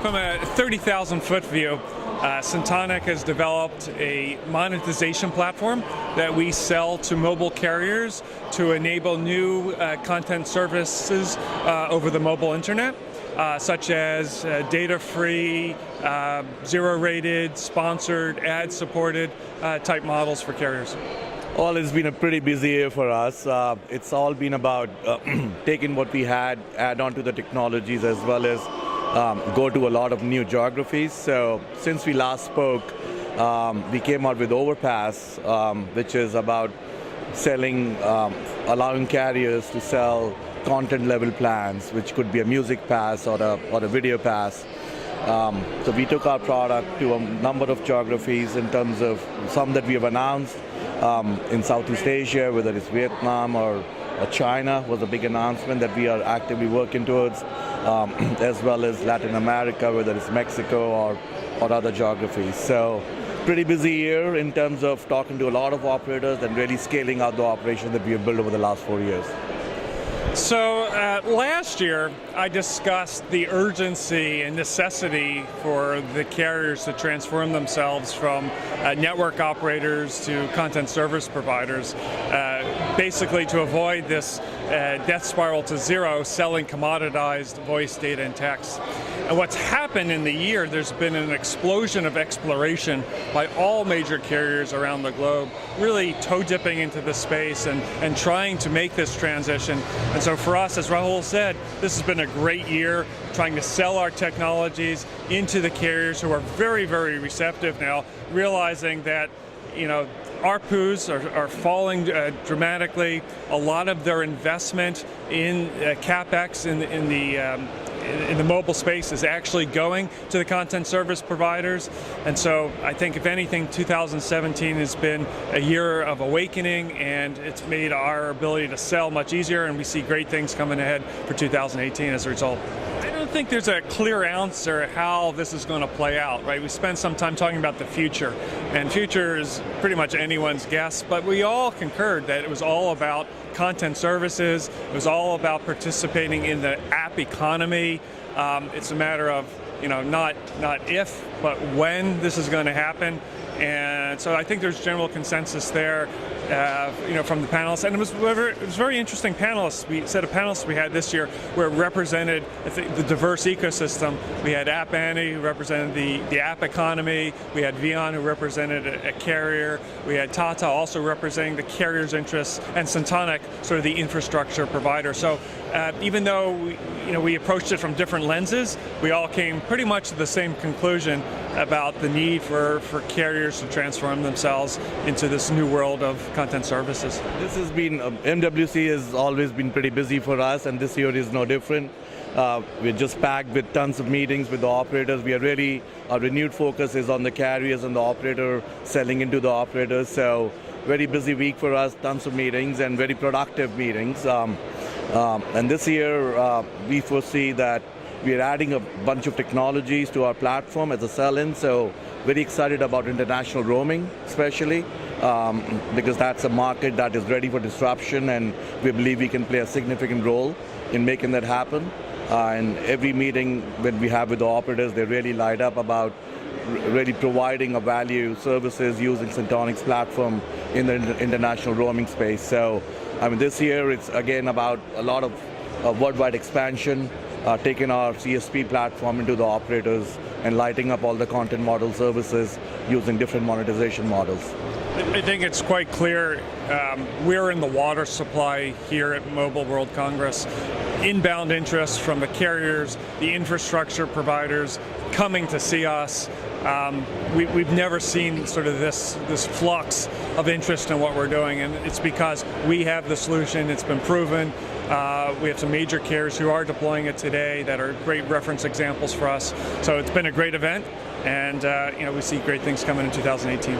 from a 30,000-foot view, Syntonic has developed a monetization platform that we sell to mobile carriers to enable new content services over the mobile internet, such as data-free, zero-rated, sponsored, ad-supported type models for carriers. Well, it's been a pretty busy year for us. It's all been about taking what we had, add on to the technologies, as well as go to a lot of new geographies. So since we last spoke, we came out with Overpass, which is about selling, allowing carriers to sell content level plans, which could be a music pass or a video pass. So we took our product to a number of geographies in terms of some that we have announced in Southeast Asia, whether it's Vietnam or China was a big announcement that we are actively working towards, as well as Latin America, whether it's Mexico or other geographies. So pretty busy year in terms of talking to a lot of operators and really scaling out the operation that we have built over the last 4 years. So last year, I discussed the urgency and necessity for the carriers to transform themselves from network operators to content service providers, basically to avoid this death spiral to zero, selling commoditized voice, data, and text. And what's happened in the year, there's been an explosion of exploration by all major carriers around the globe, really toe-dipping into the space and trying to make this transition. And so for us, as Rahul said, this has been a great year, trying to sell our technologies into the carriers who are very, very receptive now, realizing that, ARPUs are falling dramatically. A lot of their investment in CapEx in the mobile space is actually going to the content service providers. And so I think, if anything, 2017 has been a year of awakening, and it's made our ability to sell much easier, and we see great things coming ahead for 2018 as a result. I don't think there's a clear answer how this is going to play out, right? We spent some time talking about the future, and future is pretty much anyone's guess, but we all concurred that it was all about content services. It was all about participating in the app economy. It's a matter of, not if, but when this is going to happen. And so I think there's general consensus there, from the panelists. And it was very interesting set of panelists we had this year, where it represented, I think, the diverse ecosystem. We had App Annie, who represented the app economy. We had Vion, who represented a carrier. We had Tata, also representing the carrier's interests, and Syntonic, sort of the infrastructure provider. So even though we approached it from different lenses, we all came pretty much to the same conclusion about the need for carriers to transform themselves into this new world of content services. This has been, MWC has always been pretty busy for us, and this year is no different. We're just packed with tons of meetings with the operators. Our renewed focus is on the carriers and the operator selling into the operators. So very busy week for us, tons of meetings and very productive meetings. And this year, we foresee that we're adding a bunch of technologies to our platform as a sell-in, so very excited about international roaming, especially, because that's a market that is ready for disruption, and we believe we can play a significant role in making that happen. And every meeting when we have with the operators, they really light up about really providing a value services using Syntonic's platform in the international roaming space. So, this year it's again about a lot of worldwide expansion, taking our CSP platform into the operators and lighting up all the content model services using different monetization models. I think it's quite clear we're in the water supply here at Mobile World Congress. Inbound interest from the carriers, the infrastructure providers coming to see us. We've never seen sort of this flux of interest in what we're doing, and it's because we have the solution. It's been proven. We have some major carriers who are deploying it today that are great reference examples for us. So it's been a great event, and we see great things coming in 2018.